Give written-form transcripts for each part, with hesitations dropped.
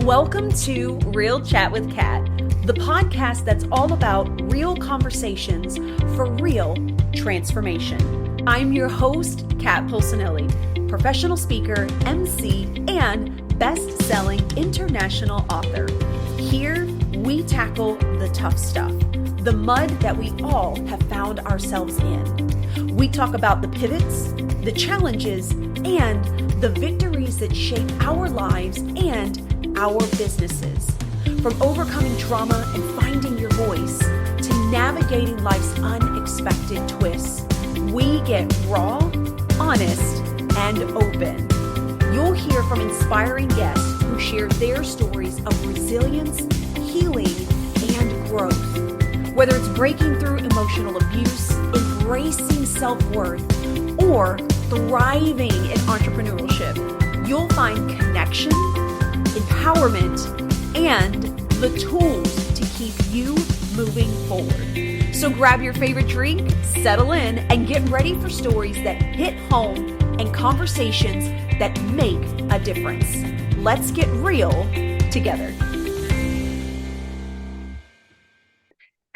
Welcome to Real Chat with Kat, the podcast that's all about real conversations for real transformation. I'm your host, Kat Polsinelli, professional speaker, MC, and best-selling international author. Here, we tackle the tough stuff, the mud that we all have found ourselves in. We talk about the pivots, the challenges, and the victories that shape our lives and our businesses. From overcoming trauma and finding your voice to navigating life's unexpected twists, we get raw, honest, and open. You'll hear from inspiring guests who share their stories of resilience, healing, and growth. Whether it's breaking through emotional abuse, embracing self-worth, or thriving in entrepreneurship, you'll find connection, empowerment, and the tools to keep you moving forward. So grab your favorite drink, settle in, and get ready for stories that hit home and conversations that make a difference. Let's get real together.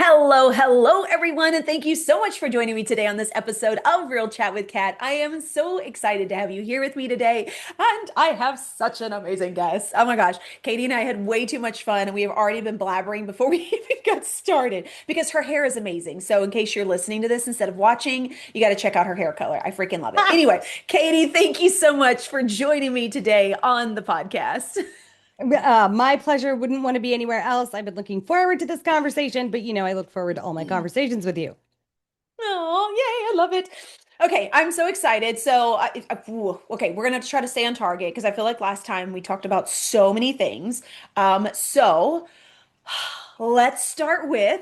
Hello, everyone, and thank you so much for joining me today on this episode of Real Chat with Kat. I am so excited to have you here with me today, and I have such an amazing guest. Oh my gosh, Katie and I had way too much fun, and we have already been blabbering before we even got started because her hair is amazing. So, in case you're listening to this instead of watching, you got to check out her hair color. I freaking love it. Anyway, Katie, thank you so much for joining me today on the podcast. My pleasure. Wouldn't want to be anywhere else. I've been looking forward to this conversation, but I look forward to all my conversations with you. Oh, yay, I love it. Okay, I'm so excited. Okay, we're gonna try to stay on target because I feel like last time we talked about so many things. So let's start with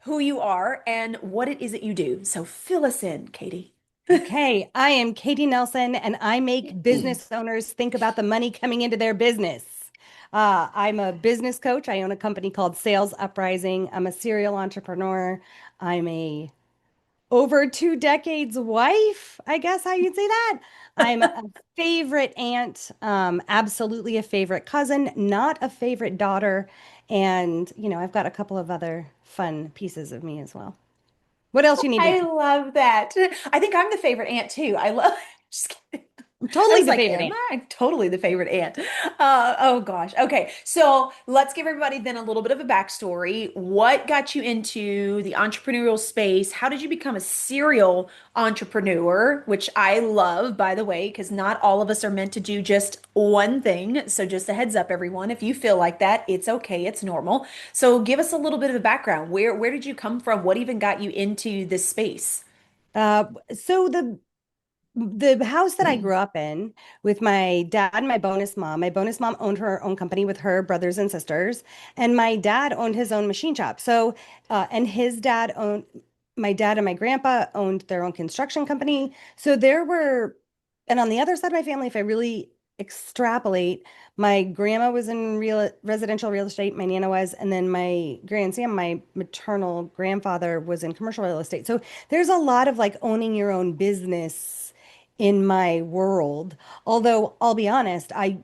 who you are and what it is that you do. So fill us in, Katie. Okay, I am Katie Nelson, and I make business owners think about the money coming into their business. I'm a business coach. I own a company called Sales UpRising. I'm a serial entrepreneur. I'm a over 2 decades wife, I guess how you'd say that. I'm a favorite aunt, absolutely a favorite cousin, not a favorite daughter. And, I've got a couple of other fun pieces of me as well. What else you need to I know? love that. I think I'm the favorite aunt too. I love, just kidding. I'm I totally was the like, favorite am aunt. I totally the favorite aunt? Oh gosh. Okay. So let's give everybody then a little bit of a backstory. What got you into the entrepreneurial space? How did you become a serial entrepreneur? Which I love, by the way, because not all of us are meant to do just one thing. So just a heads up, everyone. If you feel like that, it's okay. It's normal. So give us a little bit of a background. Where did you come from? What even got you into this space? So the house that I grew up in with my dad and my bonus mom owned her own company with her brothers and sisters, and my dad owned his own machine shop. And my dad and my grandpa owned their own construction company. And on the other side of my family, if I really extrapolate, my grandma was in residential real estate, my nana was, and then my grand Sam, my maternal grandfather, was in commercial real estate. So there's a lot of like owning your own business in my world. Although I'll be honest, I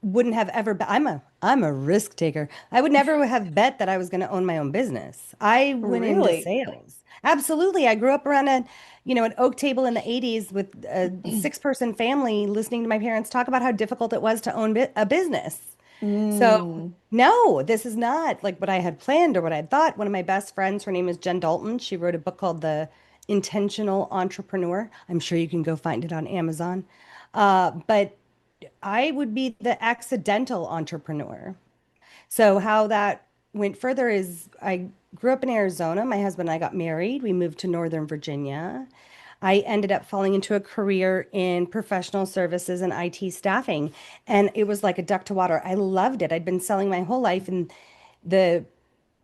wouldn't have ever I'm a risk taker. I would never have bet that I was going to own my own business. I went into Really? sales. Absolutely. I grew up around an oak table in the 80s with a six-person family listening to my parents talk about how difficult it was to own a business. So, Mm. no, this is not like what I had planned or what I had thought. One of my best friends, her name is Jen Dalton. She wrote a book called The Intentional Entrepreneur. I'm sure you can go find it on Amazon. But I would be the accidental entrepreneur. So, how that went further is I grew up in Arizona. My husband and I got married. We moved to Northern Virginia. I ended up falling into a career in professional services and IT staffing, and it was like a duck to water. I loved it. I'd been selling my whole life, and the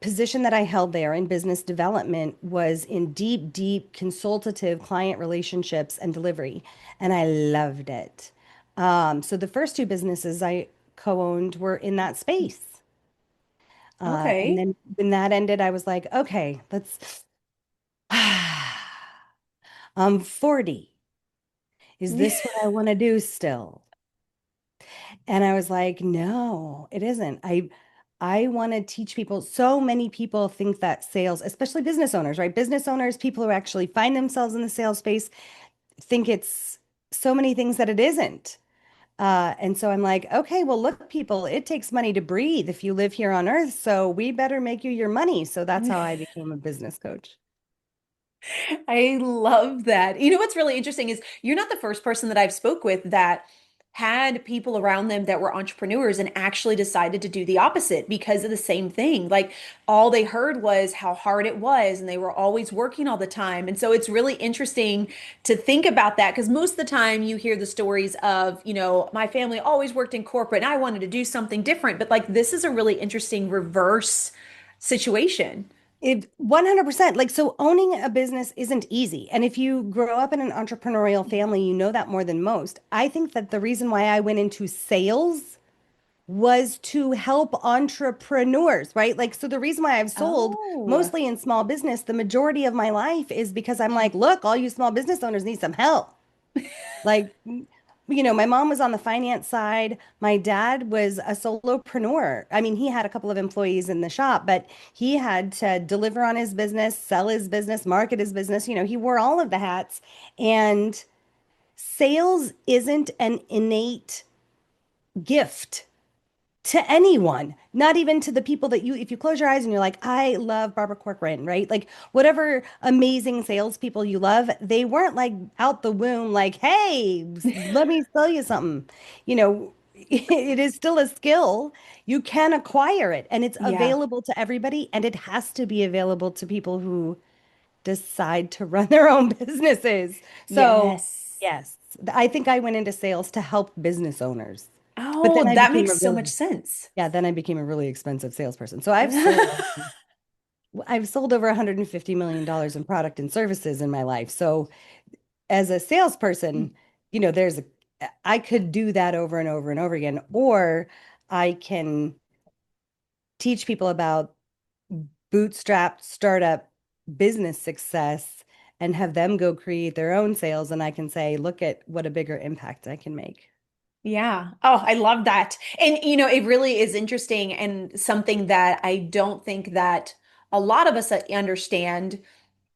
position that I held there in business development was in deep, deep consultative client relationships and delivery, and I loved it. So the first two businesses I co-owned were in that space. And Okay. then when that ended, I was like, okay, I'm 40. Is this what I want to do still? And I was like, no, it isn't. I want to teach people. So many people think that sales, especially business owners, right? Business owners, people who actually find themselves in the sales space, think it's so many things that it isn't. And so I'm like, okay, well, look, people, it takes money to breathe if you live here on earth. So we better make you your money. So that's how I became a business coach. I love that. You know what's really interesting is you're not the first person that I've spoke with that had people around them that were entrepreneurs and actually decided to do the opposite because of the same thing. Like all they heard was how hard it was and they were always working all the time. And so it's really interesting to think about that because most of the time you hear the stories of, my family always worked in corporate and I wanted to do something different. But like this is a really interesting reverse situation. It 100%. Like, so owning a business isn't easy. And if you grow up in an entrepreneurial family, you know that more than most. I think that the reason why I went into sales was to help entrepreneurs, right? Like, so the reason why I've sold Oh. mostly in small business the majority of my life is because I'm like, look, all you small business owners need some help. Like, my mom was on the finance side. My dad was a solopreneur. I mean, he had a couple of employees in the shop, but he had to deliver on his business, sell his business, market his business. He wore all of the hats. And sales isn't an innate gift to anyone, not even to the people that if you close your eyes and you're like, I love Barbara Corcoran, right? Like whatever amazing salespeople you love, they weren't like out the womb, like, hey, let me sell you something. It is still a skill. You can acquire it and it's Yeah. available to everybody. And it has to be available to people who decide to run their own businesses. So, Yes. yes, I think I went into sales to help business owners. But then Oh, I that became makes a so much really sense. yeah, then I became a really expensive salesperson. So I've sold over $150 million in product and services in my life. So as a salesperson, there's I could do that over and over and over again, or I can teach people about bootstrapped startup business success and have them go create their own sales. And I can say, look at what a bigger impact I can make. Yeah. Oh, I love that. And it really is interesting and something that I don't think that a lot of us understand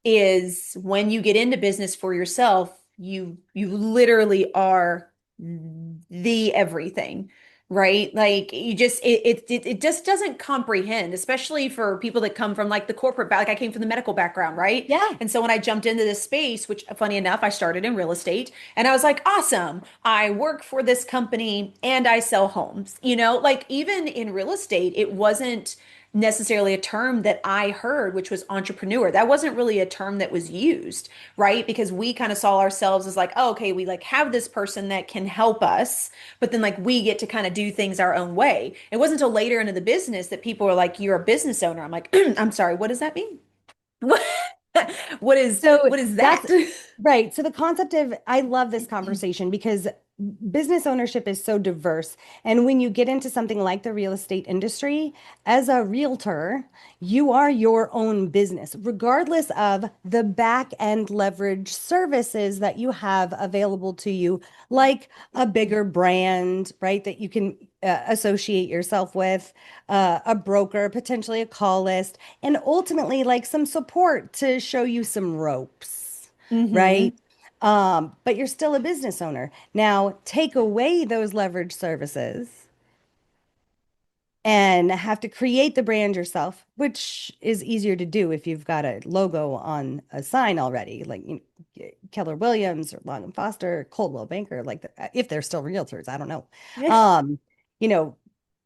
is when you get into business for yourself, you literally are the everything, right? Like you just it just doesn't comprehend, especially for people that come from like the corporate back. Like I came from the medical background, right? Yeah. And so when I jumped into this space, which funny enough, I started in real estate, and I was like, awesome. I work for this company and I sell homes. Like even in real estate, it wasn't necessarily a term that I heard, which was entrepreneur. That wasn't really a term that was used, right? Because we kind of saw ourselves as like, oh, okay, we like have this person that can help us, but then like we get to kind of do things our own way. It wasn't until later into the business that people were like, you're a business owner. I'm like, I'm sorry, what does that mean? What what is So what is that's that? right. So the concept of I love this conversation because business ownership is so diverse. And when you get into something like the real estate industry, as a realtor, you are your own business, regardless of the back end leverage services that you have available to you, like a bigger brand, right, that you can associate yourself with, a broker, potentially a call list, and ultimately like some support to show you some ropes, right? Hmm. But you're still a business owner. Now, take away those leverage services and have to create the brand yourself, which is easier to do if you've got a logo on a sign already, like Keller Williams or Long and Foster, Coldwell Banker, like if they're still realtors, I don't know. Um, you know,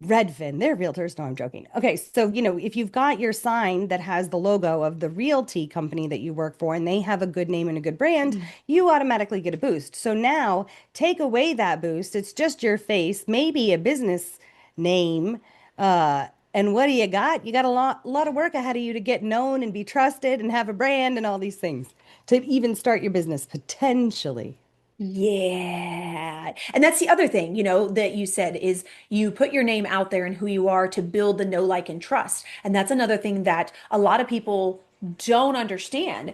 Redfin, they're realtors. No, I'm joking. Okay, so if you've got your sign that has the logo of the realty company that you work for and they have a good name and a good brand, you automatically get a boost. So now take away that boost. It's just your face, maybe a business name, and what do you got? You got a lot of work ahead of you to get known and be trusted and have a brand and all these things to even start your business potentially. Yeah. And that's the other thing, that you said is you put your name out there and who you are to build the know, like, and trust. And that's another thing that a lot of people don't understand.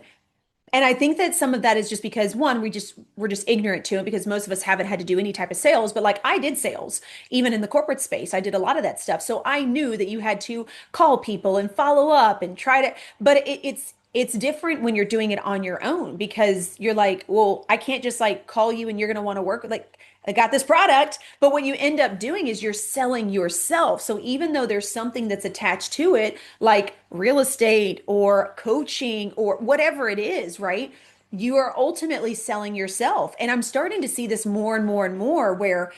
And I think that some of that is just because one, we're just ignorant to it because most of us haven't had to do any type of sales, but like I did sales, even in the corporate space, I did a lot of that stuff. So I knew that you had to call people and follow up and try to, but it's different when you're doing it on your own because you're like, well, I can't just like call you and you're going to want to work like I got this product. But what you end up doing is you're selling yourself. So even though there's something that's attached to it, like real estate or coaching or whatever it is, right? You are ultimately selling yourself. And I'm starting to see this more and more and more where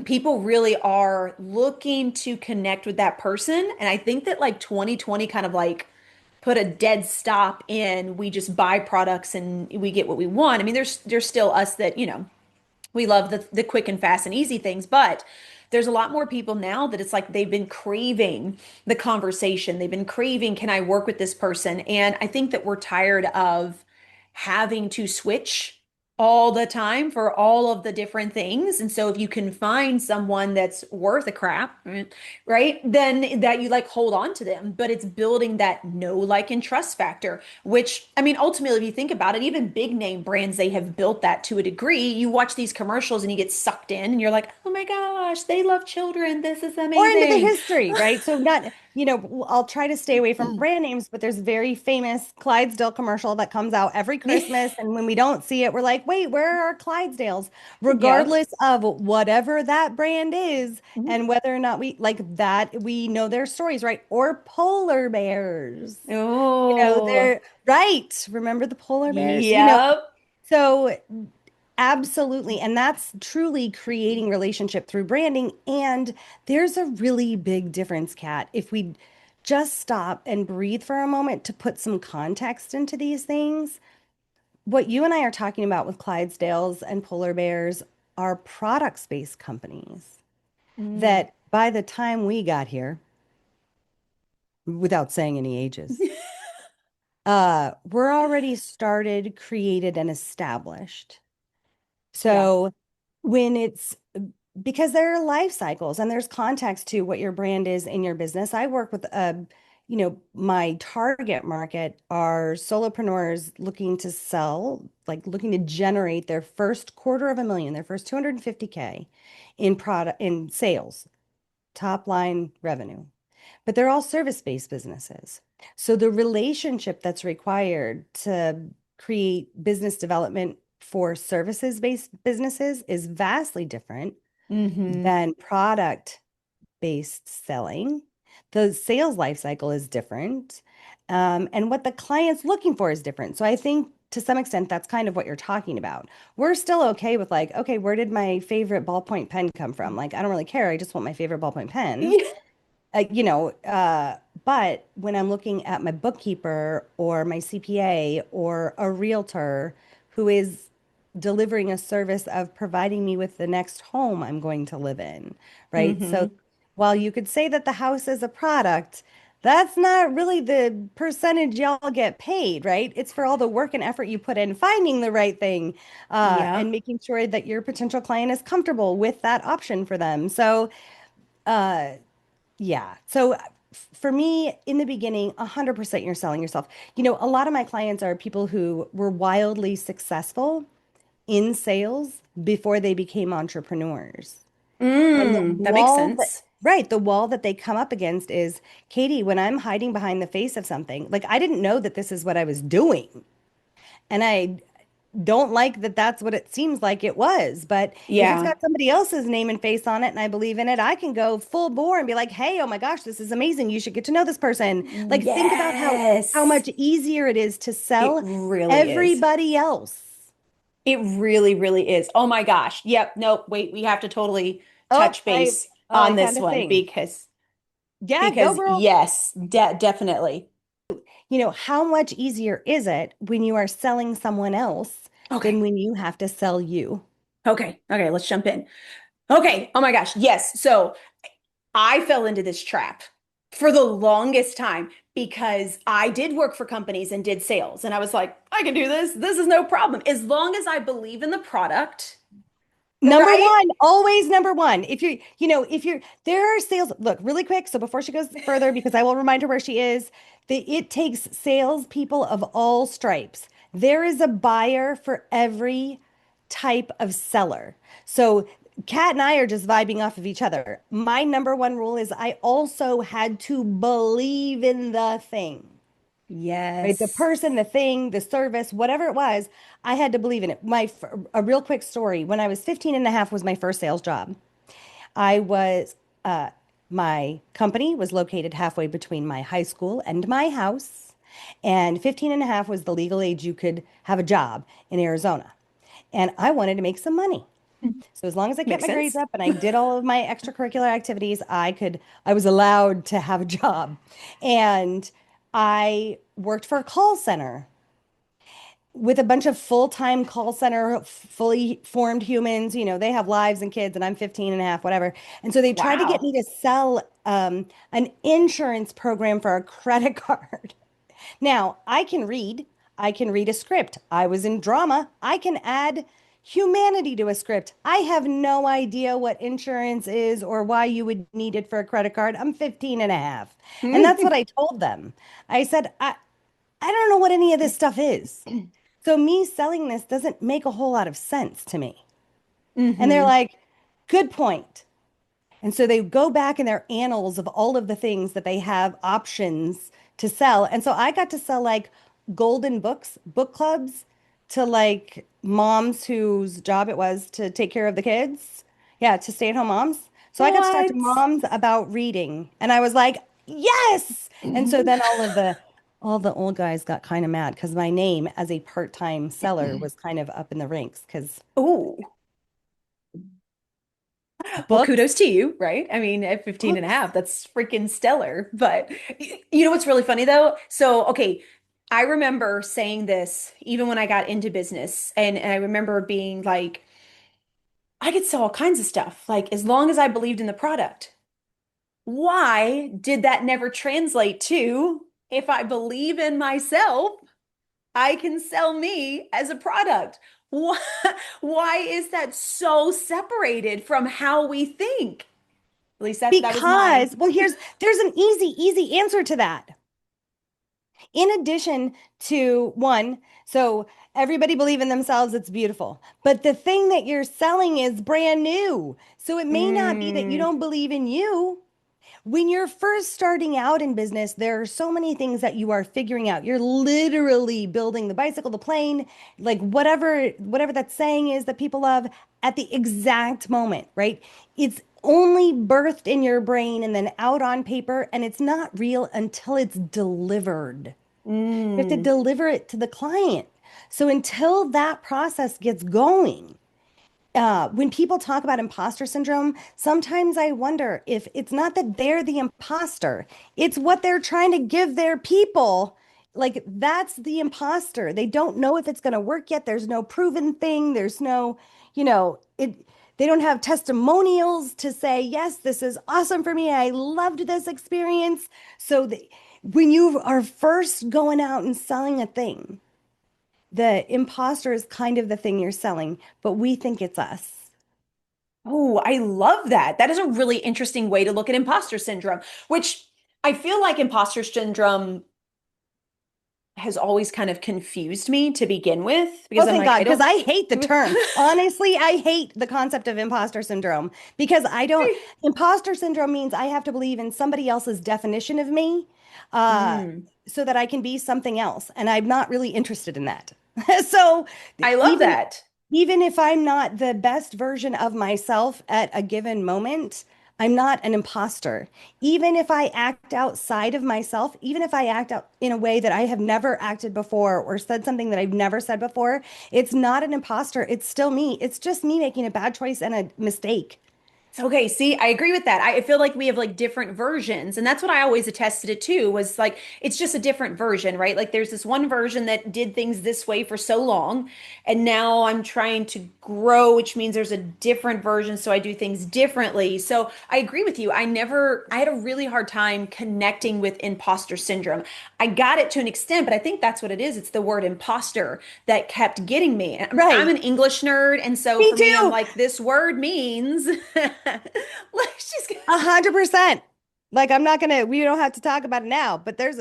people really are looking to connect with that person. And I think that like 2020 kind of like put a dead stop in we just buy products and we get what we want. I mean, there's still us that, we love the quick and fast and easy things, but there's a lot more people now that it's like they've been craving the conversation. They've been craving, can I work with this person? And I think that we're tired of having to switch all the time for all of the different things. And so if you can find someone that's worth a crap, right, then that you like hold on to them. But it's building that know, like, and trust factor, which I mean, ultimately, if you think about it, even big name brands, they have built that to a degree. You watch these commercials and you get sucked in and you're like, oh my gosh, they love children. This is Or into the amazing. history, right? So not, I'll try to stay away from brand names, but there's a very famous Clydesdale commercial that comes out every Christmas. And when we don't see it, we're like, wait, where are our Clydesdales? Yep. Regardless of whatever that brand is and whether or not we like that, we know their stories, right? Or polar bears. Oh, They're right. Remember the polar bears? yep. So absolutely. And that's truly creating relationship through branding. And there's a really big difference, Kat. If we just stop and breathe for a moment to put some context into these things, what you and I are talking about with Clydesdales and polar bears are product-based companies Mm. that by the time we got here, without saying any ages, we're already started, created, and established. Yeah. So when it's because there are life cycles and there's context to what your brand is in your business. I work with my target market are solopreneurs looking to sell, like looking to generate their first quarter of a million, their first 250K in product in sales, top line revenue. But they're all service-based businesses. So the relationship that's required to create business development for services-based businesses is vastly different Mm-hmm. than product-based selling. The sales life cycle is different, and what the client's looking for is different. So I think to some extent that's kind of what you're talking about. We're still okay with like, okay, where did my favorite ballpoint pen come from? Like, I don't really care. I just want my favorite ballpoint pen Yeah. uh, you know, uh, but when I'm looking at my bookkeeper or my CPA or a realtor who is delivering a service of providing me with the next home I'm going to live in, right? So Mm-hmm. while you could say that the house is a product, that's not really the percentage y'all get paid, right? It's for all the work and effort you put in finding the right thing, and Yep. making sure that your potential client is comfortable with that option for them. So, uh, yeah. So for me, in the beginning, 100% you're selling yourself. A lot of my clients are people who were wildly successful in sales before they became entrepreneurs. And the Mm, that makes wall that, sense. right, the wall that they come up against is, Katie, when I'm hiding behind the face of something, like I didn't know that this is what I was doing. And I don't like that that's what it seems like it was. But if it's Yeah. got somebody else's name and face on it and I believe in it, I can go full bore and be like, hey, oh my gosh, this is amazing. You should get to know this person. Like think about how Yes. much easier it is to It sell really is. everybody else. It really, really is. Oh my gosh. Yep. Nope. Wait, we have to totally Oh, touch base I on kind this of one thing. Yeah, go because girl. yes, definitely. How much easier is it when you are selling someone else than Okay. when you have to sell you? Okay. Okay, let's jump in. Okay. Oh my gosh. Yes. So I fell into this trap for the longest time because I did work for companies and did sales. And I was like, I can do this. This is no problem. As long as I believe in the product, Number right? one, always number one. There are sales. Look, really quick. So before she goes further, because I will remind her where she is, it takes salespeople of all stripes. There is a buyer for every type of seller. So Kat and I are just vibing off of each other. My number one rule is I also had to believe in the thing, right? The Yes. person, the thing, the service, whatever it was, I had to believe in it. A real quick story. When I was 15 and a half was my first sales job. I was, my company was located halfway between my high school and my house. And 15 and a half was the legal age you could have a job in Arizona. And I wanted to make some money. So as long as I kept Makes my grades sense. up and I did all of my extracurricular activities, I was allowed to have a job. And I worked for a call center with a bunch of full-time call center, fully formed humans. They have lives and kids, and I'm 15 and a half, whatever. And so they tried to get Wow. me to sell an insurance program for a credit card. Now, I can read a script. I was in drama. I can add humanity to a script. I have no idea what insurance is or why you would need it for a credit card. I'm 15 and a half. And that's what I told them. I said, I don't know what any of this stuff is. So me selling this doesn't make a whole lot of sense to me. And they're Hmm. like, good point. And so they go back in their annals of all of the things that they have options to sell. And so I got to sell like golden books, book clubs to like moms whose job it was to take care of the kids. Yeah, to stay-at-home moms. So I got to talk to What? moms about reading. And I was like, yes. And so then all the old guys got kind of mad because my name as a part-time seller was kind of up in the ranks because Oh, well, books, kudos to you, right? I mean, at 15 and a books. half, that's freaking stellar. But you know what's really funny though? So, okay, I remember saying this even when I got into business, and I remember being like, I could sell all kinds of stuff, like as long as I believed in the product. Why did that never translate to if I believe in myself, I can sell me as a product? Why, why is that so separated from how we think? At least that was my. Because, well, there's an easy answer to that. In addition to one, so everybody believe in themselves, it's beautiful. But the thing that you're selling is brand new. So it may not be that you Mm, don't believe in you. When you're first starting out in business, there are so many things that you are figuring out. You're literally building the bicycle, the plane, like whatever that saying is that people love at the exact moment, right? It's only birthed in your brain and then out on paper, and it's not real until it's delivered. You have to mm. deliver it to the client. So until that process gets going, when people talk about imposter syndrome, sometimes I wonder if it's not that they're the imposter, it's what they're trying to give their people. Like that's the imposter. They don't know if it's going to work yet. There's no proven thing. There's no, it. They don't have testimonials to say, yes, this is awesome for me. I loved this experience. So when you are first going out and selling a thing, the imposter is kind of the thing you're selling, but we think it's us. Oh, I love that. That is a really interesting way to look at imposter syndrome, which I feel like imposter syndrome has always kind of confused me to begin with Oh, because I'm thank like, God, I because don't. I hate the term. Honestly, I hate the concept of imposter syndrome because I don't, imposter syndrome means I have to believe in somebody else's definition of me uh, Mm, so that I can be something else. And I'm not really interested in that. So I love even that. even if I'm not the best version of myself at a given moment, I'm not an imposter. Even if I act outside of myself, even if I act out in a way that I have never acted before or said something that I've never said before, it's not an imposter. It's still me. It's just me making a bad choice and a mistake. Okay, see, I agree with that. I feel like we have like different versions, and that's what I always attested it to was like it's just a different version, right? Like there's this one version that did things this way for so long, and now I'm trying to grow, which means there's a different version, so I do things differently. So I agree with you. I had a really hard time connecting with imposter syndrome. I got it to an extent, but I think that's what it is. It's the word imposter that kept getting me. I'm Right. an English nerd, and so Me for me, I'm too. like, this word means let's just 100%. Like I'm not gonna, we don't have to talk about it now, but there's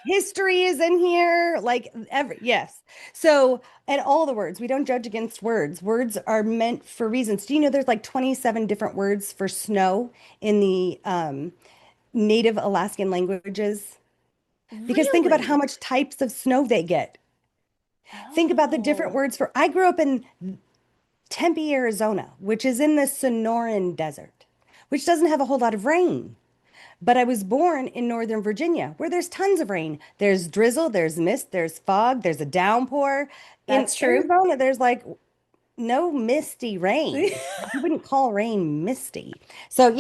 history is in here, like yes. So, and all the words, we don't judge against words. Words are meant for reasons. Do you know there's like 27 different words for snow in the native Alaskan languages? Because think about how Really? much types of snow they get. Think about the different Oh, words for, I grew up in Tempe, Arizona, which is in the Sonoran Desert, which doesn't have a whole lot of rain. But I was born in Northern Virginia, where there's tons of rain. There's drizzle, there's mist, there's fog, there's a downpour. In that's true. Arizona, there's like no misty rain. Like you wouldn't call rain misty. So,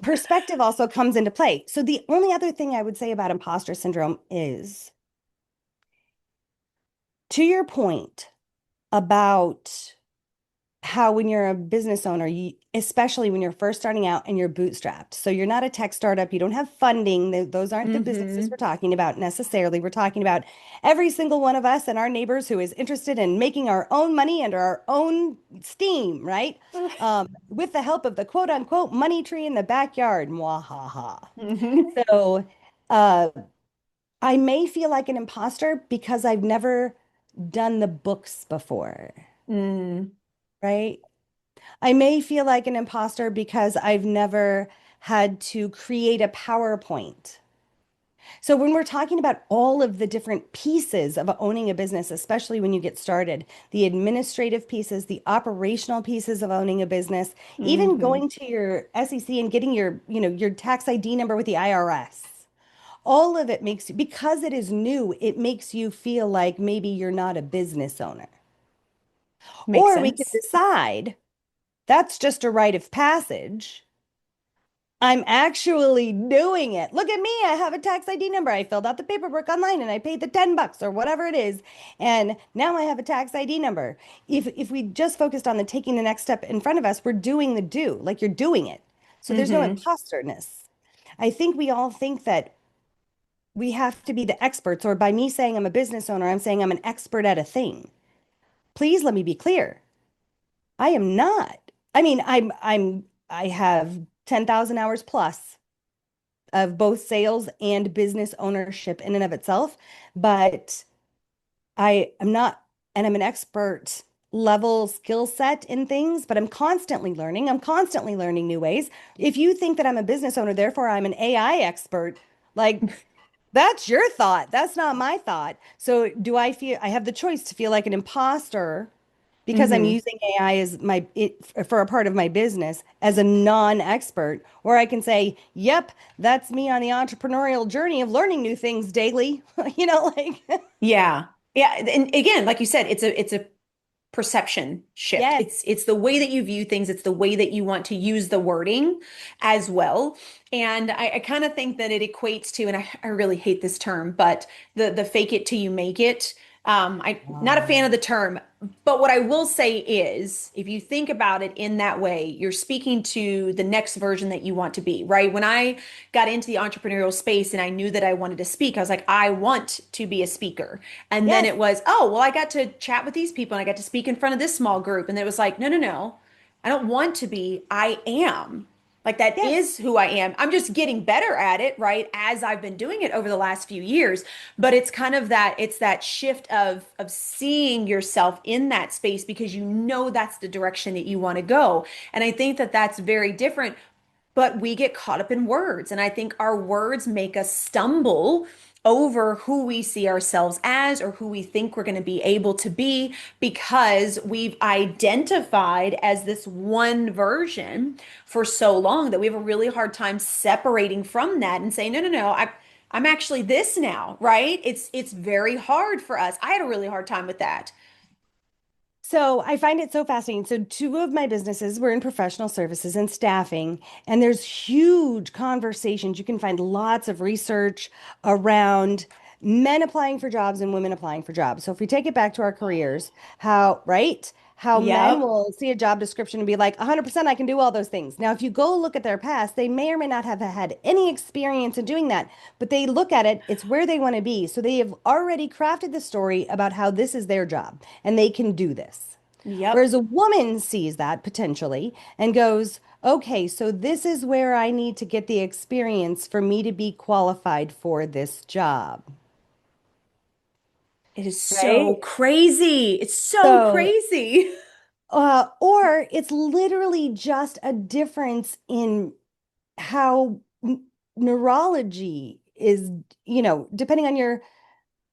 perspective also comes into play. So the only other thing I would say about imposter syndrome is, to your point about how when you're a business owner, especially when you're first starting out and you're bootstrapped. So you're not a tech startup, you don't have funding. Those aren't the businesses we're Mm-hmm. talking about necessarily. We're talking about every single one of us and our neighbors who is interested in making our own money under our own steam, right? With the help of the quote unquote money tree in the backyard. Mwahaha. Mm-hmm. So uh, I may feel like an imposter because I've never done the books before, Mm, right? I may feel like an imposter because I've never had to create a PowerPoint. So when we're talking about all of the different pieces of owning a business, especially when you get started, the administrative pieces, the operational pieces of owning a business, even mm-hmm. going to your SEC and getting your tax ID number with the IRS. All of it makes you, because it is new, it makes you feel like maybe you're not a business owner. Makes Or we could sense. decide that's just a rite of passage. I'm actually doing it. Look at me. I have a tax ID number. I filled out the paperwork online and I paid the $10 or whatever it is. And now I have a tax ID number. If we just focused on the taking the next step in front of us, we're doing the do, like you're doing it. So there's no Mm-hmm. imposterness. I think we all think that we have to be the experts, or by me saying I'm a business owner, I'm saying I'm an expert at a thing. Please let me be clear. I am not. I mean, I have 10,000 hours plus of both sales and business ownership in and of itself, but I am not, and I'm an expert level skill set in things, but I'm constantly learning. I'm constantly learning new ways. If you think that I'm a business owner, therefore I'm an AI expert, like that's your thought. That's not my thought. So do I feel I have the choice to feel like an imposter because I'm Mm-hmm. using AI as for a part of my business as a non-expert, or I can say, "Yep, that's me on the entrepreneurial journey of learning new things daily." Like Yeah. Yeah. And again, like you said, it's a perception shift. yes, It's the way that you view things. It's the way that you want to use the wording as well. And I kind of think that it equates to, and I really hate this term, but the fake it till you make it. I not a fan of the term, but what I will say is, if you think about it in that way, you're speaking to the next version that you want to be, right? When I got into the entrepreneurial space and I knew that I wanted to speak, I was like, I want to be a speaker. And then yes, it was, oh, well, I got to chat with these people and I got to speak in front of this small group. And it was like, no, no, no. I don't want to be, I am. Like that yes. is who I am. I'm just getting better at it, right? As I've been doing it over the last few years. But it's kind of that, it's that shift of seeing yourself in that space because you know that's the direction that you want to go. And I think that that's very different, but we get caught up in words. And I think our words make us stumble over who we see ourselves as or who we think we're going to be able to be because we've identified as this one version for so long that we have a really hard time separating from that and saying, no, no, no, I'm actually this now, right? It's very hard for us. I had a really hard time with that. So I find it so fascinating. So two of my businesses were in professional services and staffing, and there's huge conversations. You can find lots of research around men applying for jobs and women applying for jobs. So if we take it back to our careers, how, right? How men Yep. will see a job description and be like, 100% I can do all those things. Now, if you go look at their past, they may or may not have had any experience in doing that, but they look at it, it's where they want to be. So they have already crafted the story about how this is their job and they can do this. Yep. Whereas a woman sees that potentially and goes, okay, so this is where I need to get the experience for me to be qualified for this job, It is so right? crazy. It's so So, crazy. or it's literally just a difference in how neurology is, depending on your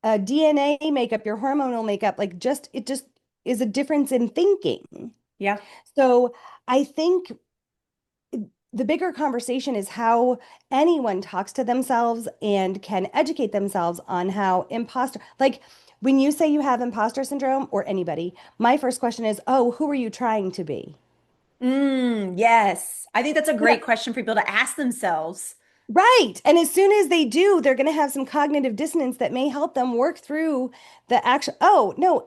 DNA makeup, your hormonal makeup, like it just is a difference in thinking. Yeah. So I think the bigger conversation is how anyone talks to themselves and can educate themselves on how imposter, like when you say you have imposter syndrome or anybody, my first question is, oh, who are you trying to be? Yes. I think that's a You know, great question for people to ask themselves. right. And as soon as they do, they're going to have some cognitive dissonance that may help them work through the actual, oh, no,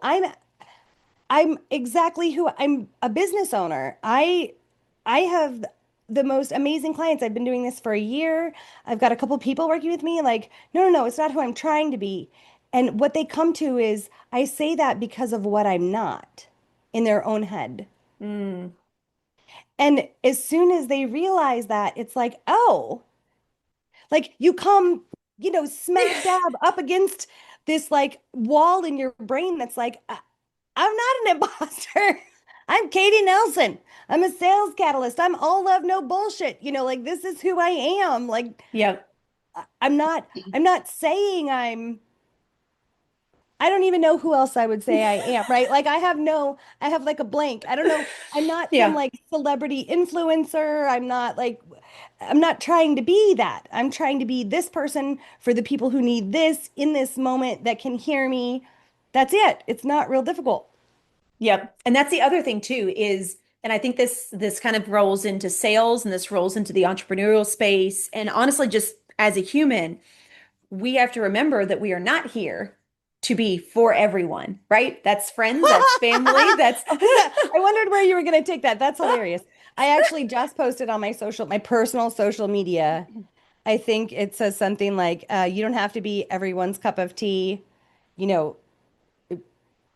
I'm exactly who I'm a business owner. I have the most amazing clients. I've been doing this for a year. I've got a couple people working with me. Like, no, no, no, it's not who I'm trying to be. And what they come to is I say that because of what I'm not in their own head. Mm. And as soon as they realize that, it's like, oh, like you come, smack dab up against this like wall in your brain that's like, I'm not an imposter. I'm Katie Nelson. I'm a sales catalyst. I'm all love, no bullshit. Like this is who I am. Like Yep. I'm not saying I don't even know who else I would say I am, right? Like I have like a blank. I don't know. I'm not some Yeah. like celebrity influencer. I'm not trying to be that. I'm trying to be this person for the people who need this in this moment that can hear me. That's it. It's not real difficult. Yep. And that's the other thing too is, and I think this kind of rolls into sales and this rolls into the entrepreneurial space. And honestly, just as a human, we have to remember that we are not here to be for everyone, right? That's friends, that's family, that's I wondered where you were going to take that. That's hilarious. I actually just posted on my personal social media. I think it says something like, you don't have to be everyone's cup of tea. You know,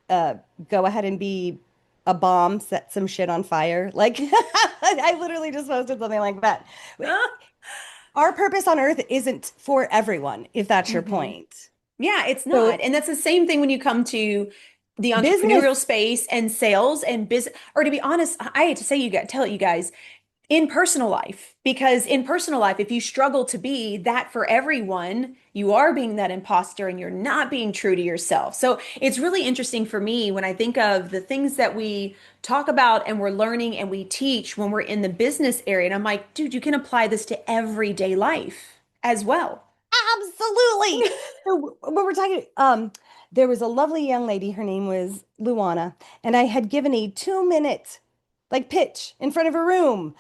uh, go ahead and be a bomb, set some shit on fire. Like, I literally just posted something like that. Our purpose on earth isn't for everyone, if that's your Mhm. point. Yeah, it's So, not. And that's the same thing when you come to the entrepreneurial business. space and sales and business, or to be honest, I hate to say you guys, tell it you guys, in personal life, because in personal life, if you struggle to be that for everyone, you are being that imposter and you're not being true to yourself. So it's really interesting for me when I think of the things that we talk about and we're learning and we teach when we're in the business area. And I'm like, dude, you can apply this to everyday life as well. Absolutely. So when we're talking, there was a lovely young lady. Her name was Luana, and I had given a 2 minute like pitch in front of a room.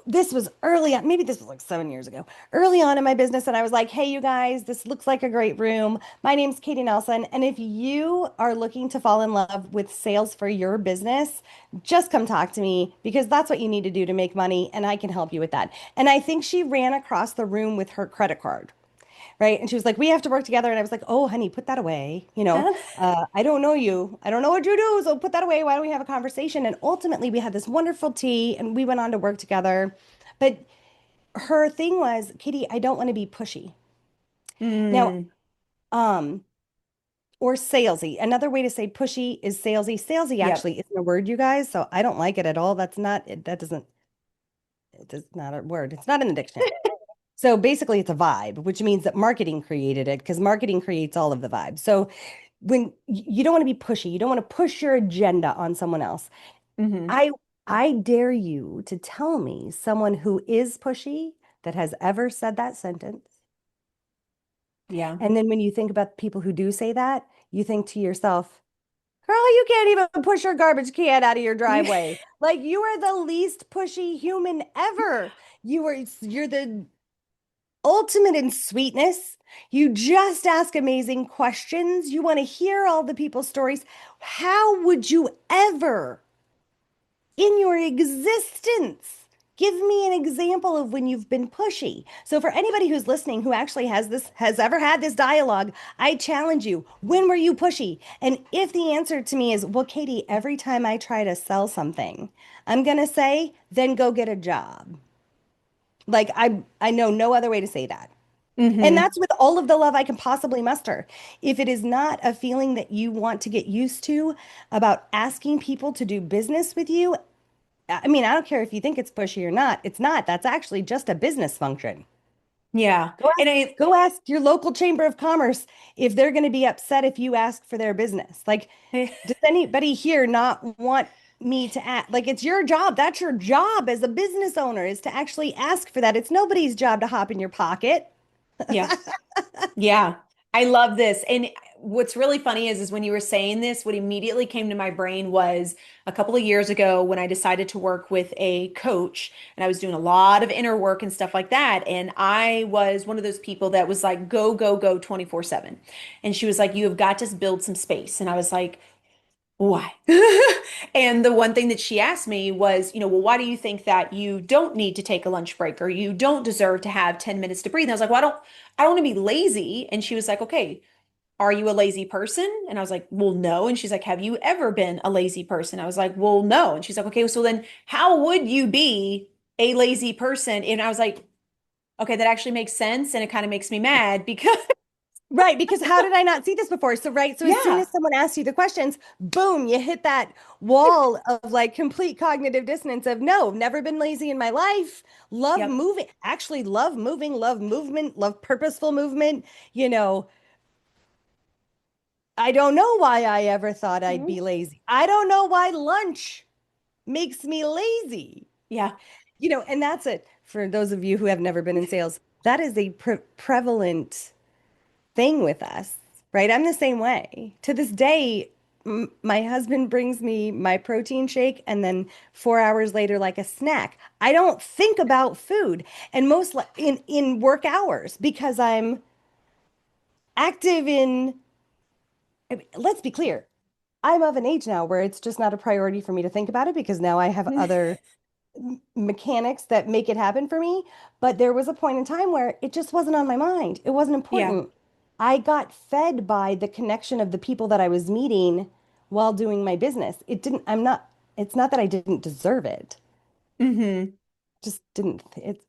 This was early on, maybe this was like 7 years ago, early on in my business. And I was like, hey, you guys, this looks like a great room. My name's Katie Nelson. And if you are looking to fall in love with sales for your business, just come talk to me because that's what you need to do to make money. And I can help you with that. And I think she ran across the room with her credit card. Right. And she was like, we have to work together. And I was like, oh, honey, put that away. I don't know you. I don't know what you do. So put that away. Why don't we have a conversation? And ultimately, we had this wonderful tea and we went on to work together. But her thing was, Katie, I don't want to be pushy. Now, Mm, um, or salesy. Another way to say pushy is salesy. Salesy yep. actually isn't a word, you guys. So I don't like it at all. That doesn't, it is not a word. It's not in the dictionary. So basically, it's a vibe, which means that marketing created it because marketing creates all of the vibes. So when you don't want to be pushy, you don't want to push your agenda on someone else. Hmm. I I dare you to tell me someone who is pushy that has ever said that sentence. Yeah. And then when you think about people who do say that, you think to yourself, girl, you can't even push your garbage can out of your driveway. Like you are the least pushy human ever. You're the ultimate in sweetness. You just ask amazing questions. You want to hear all the people's stories. How would you ever in your existence Give me an example of when you've been pushy. So for anybody who's listening who actually has ever had this dialogue, I challenge you, when were you pushy? And if the answer to me is, well, Katie, every time I try to sell something, I'm gonna say, then go get a job. Like I know no other way to say that. And Mm-hmm. that's with all of the love I can possibly muster. If it is not a feeling that you want to get used to about asking people to do business with you, I mean, I don't care if you think it's pushy or not. It's not. That's actually just a business function. Yeah. Go And ask, I, go ask your local chamber of commerce if they're going to be upset if you ask for their business. Like, does anybody here not want me to act? Like, it's your job. That's your job as a business owner is to actually ask for that. It's nobody's job to hop in your pocket. yeah. Yeah, I love this. And what's really funny is when you were saying this, what immediately came to my brain was a couple of years ago when I decided to work with a coach and I was doing a lot of inner work and stuff like that. And I was one of those people that was like, go, go, go 24/7. And she was like, you have got to build some space. And I was like, why? And the one thing that she asked me was, well, why do you think that you don't need to take a lunch break or you don't deserve to have 10 minutes to breathe? And I was like, well, I don't want to be lazy. And she was like, okay, are you a lazy person? And I was like, well, no. And she's like, have you ever been a lazy person? I was like, well, no. And she's like, okay, so then how would you be a lazy person? And I was like, okay, that actually makes sense. And it kind of makes me mad because, Right, because how did I not see this before? So, right, so as soon yeah, as someone asks you the questions, boom, you hit that wall of like complete cognitive dissonance of no, never been lazy in my life. Love yep. moving, actually love moving, love movement, love purposeful movement. You know, I don't know why I ever thought I'd be lazy. I don't know why lunch makes me lazy. Yeah. And that's it. For those of you who have never been in sales, that is a prevalent thing with us, right? I'm the same way. To this day, my husband brings me my protein shake and then 4 hours later, like a snack. I don't think about food and in work hours because I'm active in, I mean, let's be clear. I'm of an age now where it's just not a priority for me to think about it because now I have other mechanics that make it happen for me. But there was a point in time where it just wasn't on my mind. It wasn't Yeah. important. I got fed by the connection of the people that I was meeting while doing my business. It's not that I didn't deserve it. Hmm. Just didn't,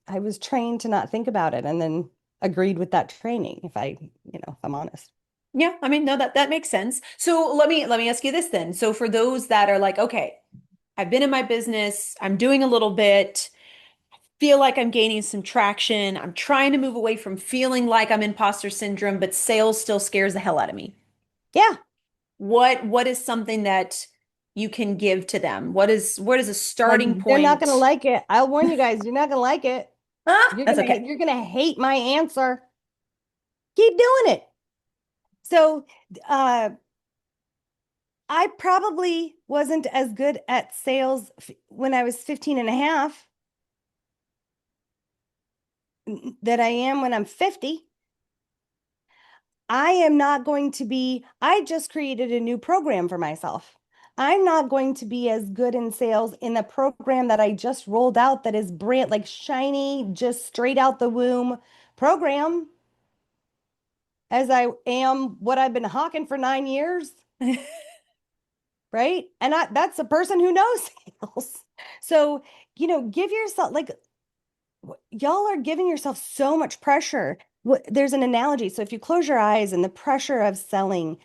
I was trained to not think about it and then agreed with that training, if I'm honest. Yeah, I mean, no, that makes sense. So let me ask you this then. So for those that are like, okay, I've been in my business, I'm doing a little bit, feel like I'm gaining some traction, I'm trying to move away from feeling like I'm imposter syndrome, but sales still scares the hell out of me. Yeah, What is something that you can give to them? What is a like starting they're not gonna point? like it. I'll warn you guys, you're not gonna like it. Ah, that's okay. You're gonna hate my answer. Keep doing it. So, uh, I probably wasn't as good at sales when I was 15 and a half that I am when I'm 50. I am not going to be, I just created a new program for myself. I'm not going to be as good in sales in the program that I just rolled out that is brand like shiny, just straight out the womb program as I am what I've been hawking for 9 years. Right? And that's a person who knows sales. So, give yourself like y'all are giving yourself so much pressure. There's an analogy. So if you close your eyes and the pressure of selling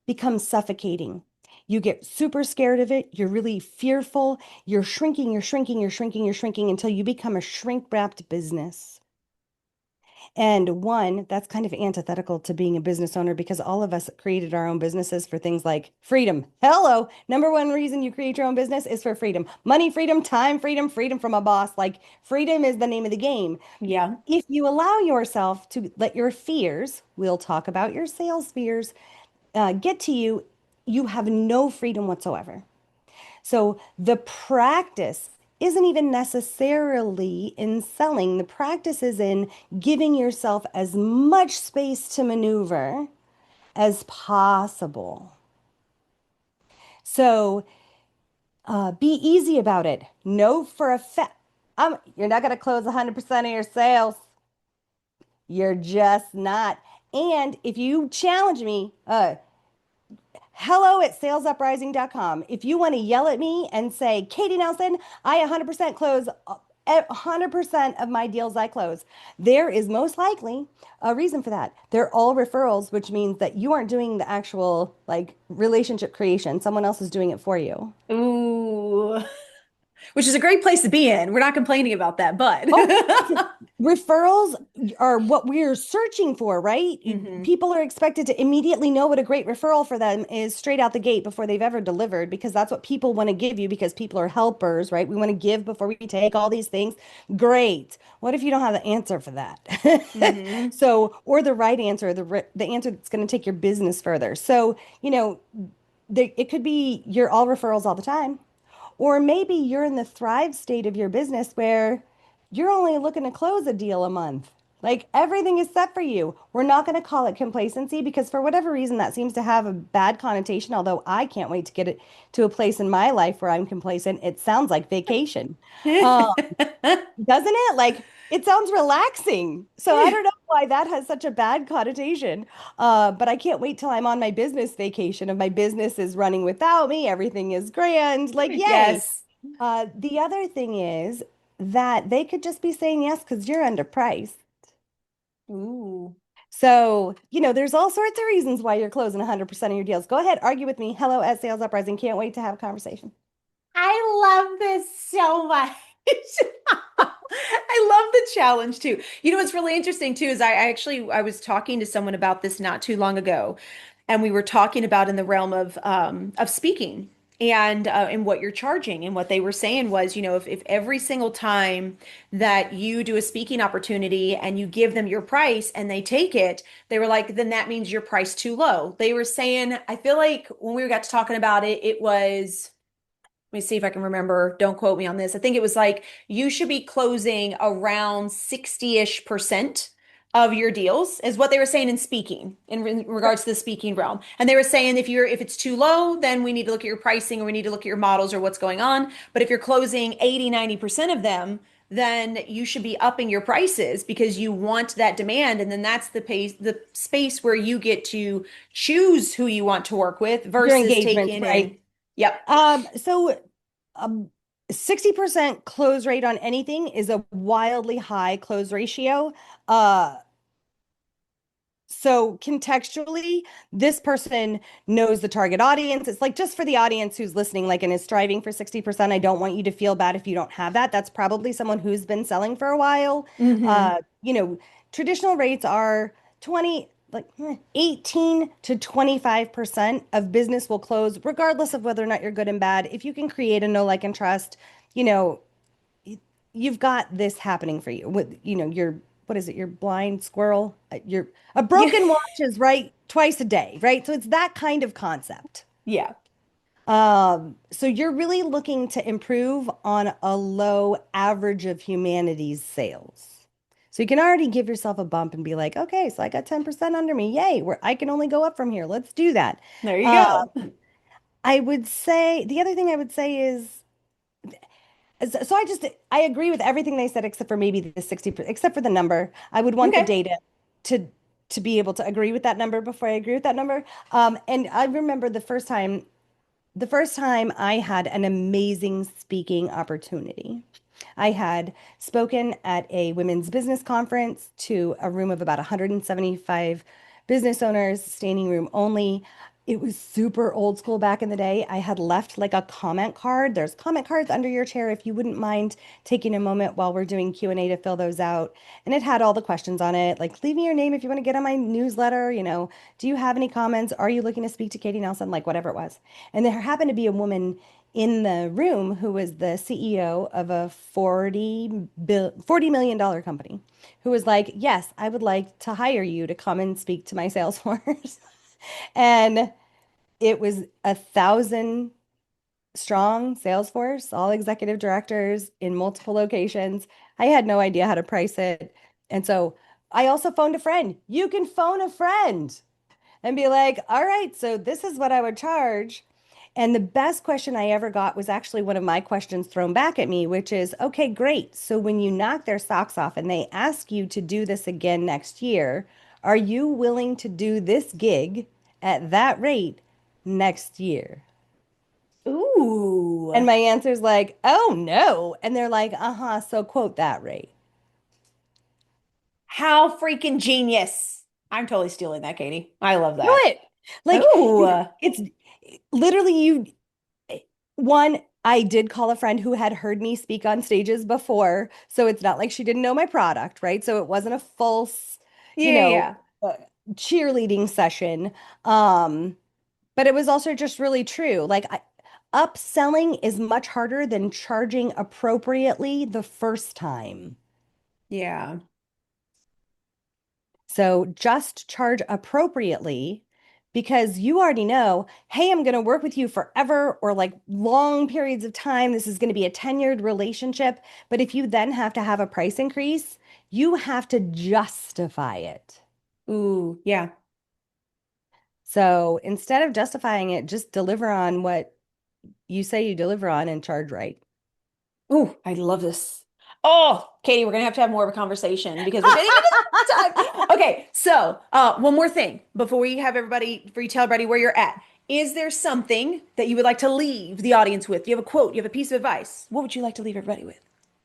becomes suffocating, you get super scared of it. You're really fearful. You're shrinking, you're shrinking, you're shrinking, you're shrinking until you become a shrink-wrapped business. And one, that's kind of antithetical to being a business owner because all of us created our own businesses for things like freedom. Hello, number one reason you create your own business is for freedom. Money freedom, time freedom, freedom from a boss. Like freedom is the name of the game. Yeah. If you allow yourself to let your fears, we'll talk about your sales fears, get to you, you have no freedom whatsoever. So the practice isn't even necessarily in selling. The practice is in giving yourself as much space to maneuver as possible. So be easy about it. Know for a fact. You're not going to close 100% of your sales. You're just not. And if you challenge me, hello at salesuprising.com. If you want to yell at me and say, Katie Nelson, I 100% close 100% of my deals I close. There is most likely a reason for that. They're all referrals, which means that you aren't doing the actual like relationship creation. Someone else is doing it for you. Ooh, which is a great place to be in. We're not complaining about that, but Oh, listen, referrals are what we're searching for, right? hmm People are expected to immediately know what a great referral for them is straight out the gate before they've ever delivered, because that's what people want to give you because people are helpers, right? We want to give before we take all these things. Great. What if you don't have the answer for that? hmm So, or the right answer, the answer that's going to take your business further. So, it could be you're all referrals all the time. Or maybe you're in the thrive state of your business where you're only looking to close a deal a month. Like everything is set for you. We're not going to call it complacency because for whatever reason that seems to have a bad connotation, although I can't wait to get it to a place in my life where I'm complacent. It sounds like vacation. Um, doesn't it? Like it sounds relaxing. So I don't know why that has such a bad connotation. But I can't wait till I'm on my business vacation and my business is running without me. Everything is grand. Like, yay. Yes. The other thing is that they could just be saying yes because you're underpriced. Ooh. So, there's all sorts of reasons why you're closing 100% of your deals. Go ahead, argue with me. Hello at Sales Uprising. Can't wait to have a conversation. I love this so much. I love the challenge too. You know what's really interesting too is I was talking to someone about this not too long ago, and we were talking about in the realm of speaking and what you're charging. And what they were saying was, if every single time that you do a speaking opportunity and you give them your price and they take it, they were like, then that means your price too low. They were saying, I feel like when we got to talking about it, it was. Let me see if I can remember. Don't quote me on this. I think it was like you should be closing around 60-ish% of your deals is what they were saying in speaking in regards to the speaking realm. And they were saying if it's too low, then we need to look at your pricing or we need to look at your models or what's going on. But if you're closing 80, 90% of them, then you should be upping your prices because you want that demand. And then that's the space where you get to choose who you want to work with Your versus engagements, taking in. right? Yep. So 60% close rate on anything is a wildly high close ratio. Uh, so contextually, this person knows the target audience. It's like just for the audience who's listening, like and is striving for 60%. I don't want you to feel bad if you don't have that. That's probably someone who's been selling for a while. hmm Traditional rates are 20, like 18 to 25% of business will close, regardless of whether or not you're good and bad. If you can create a know, like, and trust, you know, you've got this happening for you with, your, what is it? Your blind squirrel, your, a Yeah. broken watch is right twice a day, right? So it's that kind of concept. Yeah. So you're really looking to improve on a low average of humanity's sales. So you can already give yourself a bump and be like, okay, so I got 10% under me. Yay, where I can only go up from here. Let's do that. There you Uh, go. I would say the other thing I would say is so I agree with everything they said except for maybe the 60%, except for the number. I would want the Okay. data to to be able to agree with that number before I agree with that number. And I remember the first time I had an amazing speaking opportunity. I had spoken at a women's business conference to a room of about 175 business owners, standing room only. It was super old school back in the day. I had left like a comment card. There's comment cards under your chair if you wouldn't mind taking a moment while we're doing Q&A to fill those out. And it had all the questions on it, like leave me your name if you want to get on my newsletter, do you have any comments? Are you looking to speak to Katie Nelson? Like whatever it was. And there happened to be a woman in the room who was the CEO of a $40 million company who was like, yes, I would like to hire you to come and speak to my sales force. And it was 1,000 strong sales force, all executive directors in multiple locations. I had no idea how to price it. And so I also phoned a friend. You can phone a friend and be like, all right, so this is what I would charge. And the best question I ever got was actually one of my questions thrown back at me, which is, okay, great. So when you knock their socks off and they ask you to do this again next year, are you willing to do this gig at that rate next year? Ooh, And my answer is like, oh no. And they're like, uh-huh, so quote that rate. how freaking genius. I'm totally stealing that, Katie. I love Do that. it. Like Oh, it's literally you. One, I did call a friend who had heard me speak on stages before, so it's not like she didn't know my product, right? So it wasn't a false, you yeah, know, yeah. uh, cheerleading session. Um, but it was also just really true. Upselling is much harder than charging appropriately the first time. Yeah. So just charge appropriately because you already know, hey, I'm going to work with you forever or like long periods of time. This is going to be a tenured relationship. But if you then have to have a price increase, you have to justify it. Ooh, yeah. So instead of justifying it, just deliver on what you say you deliver on and charge right. Ooh, I love this. Oh, Katie, we're gonna have to have more of a conversation because we're getting into the time. Okay, so one more thing before you tell everybody where you're at. Is there something that you would like to leave the audience with? Do you have a quote? Do you have a piece of advice? What would you like to leave everybody with?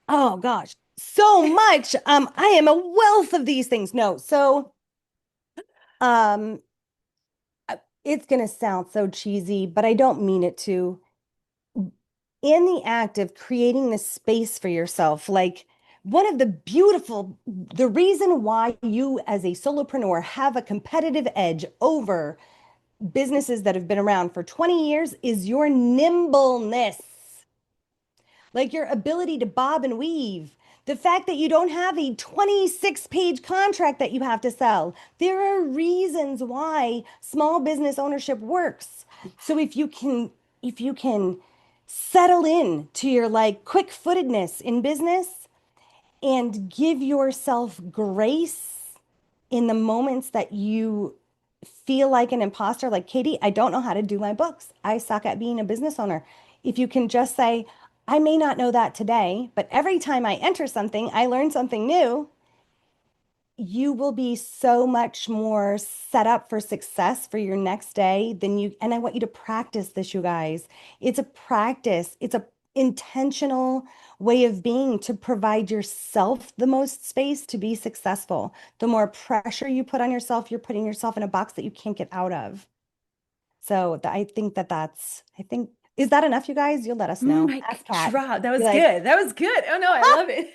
Oh gosh, so much. I am a wealth of these things. No, so um it's going to sound so cheesy, but I don't mean it to. In the act of creating this space for yourself, like the reason why you as a solopreneur have a competitive edge over businesses that have been around for 20 years is your nimbleness, like your ability to bob and weave. The fact that you don't have a 26-page contract that you have to sell. There are reasons why small business ownership works. So if you can settle in to your like quick-footedness in business and give yourself grace in the moments that you feel like an imposter, like Katie, I don't know how to do my books. I suck at being a business owner. If you can just say, I may not know that today, but every time I enter something, I learn something new, you will be so much more set up for success for your next day than you. And I want you to practice this, you guys. It's a practice, it's a intentional way of being to provide yourself the most space to be successful. The more pressure you put on yourself, you're putting yourself in a box that you can't get out of. So I think I think, is that enough, you guys? You'll let us know. My Ask Kat. drop. That Be was like, good. That was good. Oh no, I love it.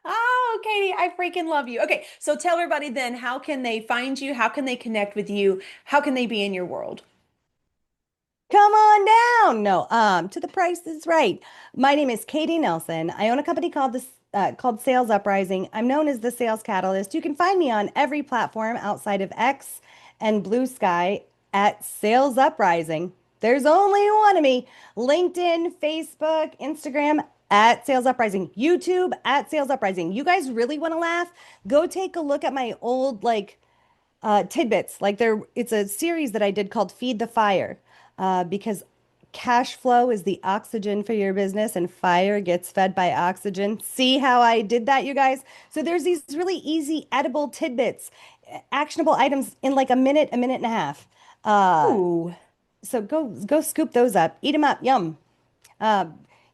Oh, Katie, I freaking love you. Okay, so tell everybody then, how can they find you? How can they connect with you? How can they be in your world? come on down. No, to the price is right. My name is Katie Nelson. I own a company called Sales UpRising. I'm known as the Sales Catalyst. You can find me on every platform outside of X and Blue Sky at Sales UpRising. There's only one of me. LinkedIn, Facebook, Instagram at Sales UpRising, YouTube at Sales UpRising. You guys really want to laugh? Go take a look at my old tidbits. It's a series that I did called Feed the Fire, because cash flow is the oxygen for your business and fire gets fed by oxygen. See how I did that, you guys? So there's these really easy edible tidbits, actionable items in like a minute and a half. Uh, Ooh. so go scoop those up, eat them up, yum.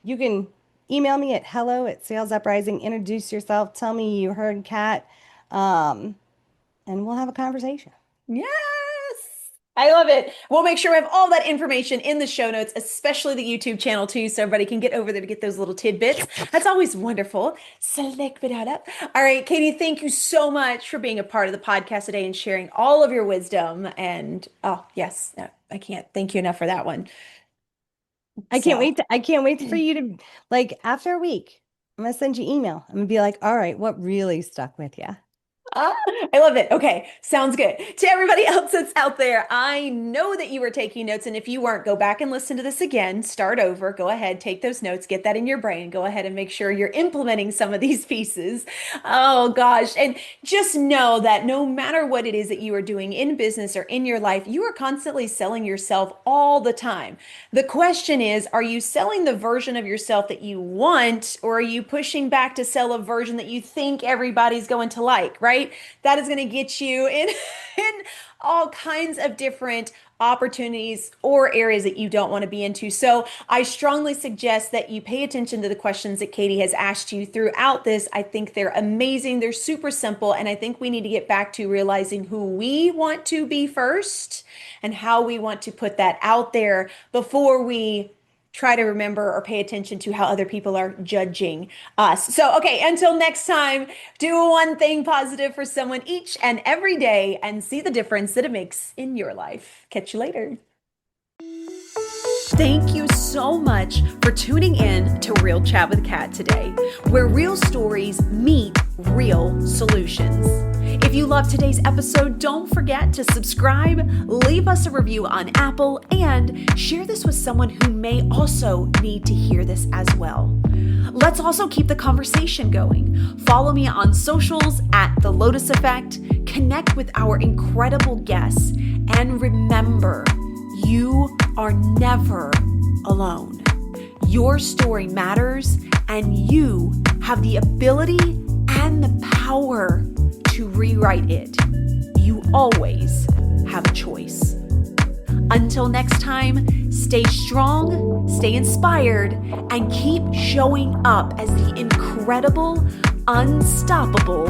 You can email me at hello@Sales Uprising. Introduce yourself, tell me you heard Kat, and we'll have a conversation. Yes. I love it. We'll make sure we have all that information in the show notes, especially the YouTube channel too, so everybody can get over there to get those little tidbits. That's always wonderful. Select it up. All right, Katie, thank you so much for being a part of the podcast today and sharing all of your wisdom. And oh, yes, no, I can't thank you enough for that one. So, I can't wait for you to like after a week. I'm gonna send you email. I'm gonna be like, all right, what really stuck with you? I love it. Okay, sounds good. To everybody else that's out there, I know that you were taking notes, and if you weren't, go back and listen to this again. Start over. Go ahead, take those notes, get that in your brain. Go ahead and make sure you're implementing some of these pieces. Oh gosh, and just know that no matter what it is that you are doing in business or in your life, you are constantly selling yourself all the time. The question is, are you selling the version of yourself that you want, or are you pushing back to sell a version that you think everybody's going to like, right? That is going to get you in all kinds of different opportunities or areas that you don't want to be into. So I strongly suggest that you pay attention to the questions that Katie has asked you throughout this. I think they're amazing. They're super simple. And I think we need to get back to realizing who we want to be first and how we want to put that out there before we try to remember or pay attention to how other people are judging us. So, okay, until next time, do one thing positive for someone each and every day and see the difference that it makes in your life. Catch you later. Thank you so much for tuning in to Real Chat with Kat today, where real stories meet real solutions. If you loved today's episode, don't forget to subscribe, leave us a review on Apple, and share this with someone who may also need to hear this as well. Let's also keep the conversation going. Follow me on socials at The Lotus Effect, connect with our incredible guests, and remember, you are never alone. Your story matters, and you have the ability and the power to rewrite it. You always have a choice. Until next time, stay strong, stay inspired, and keep showing up as the incredible, unstoppable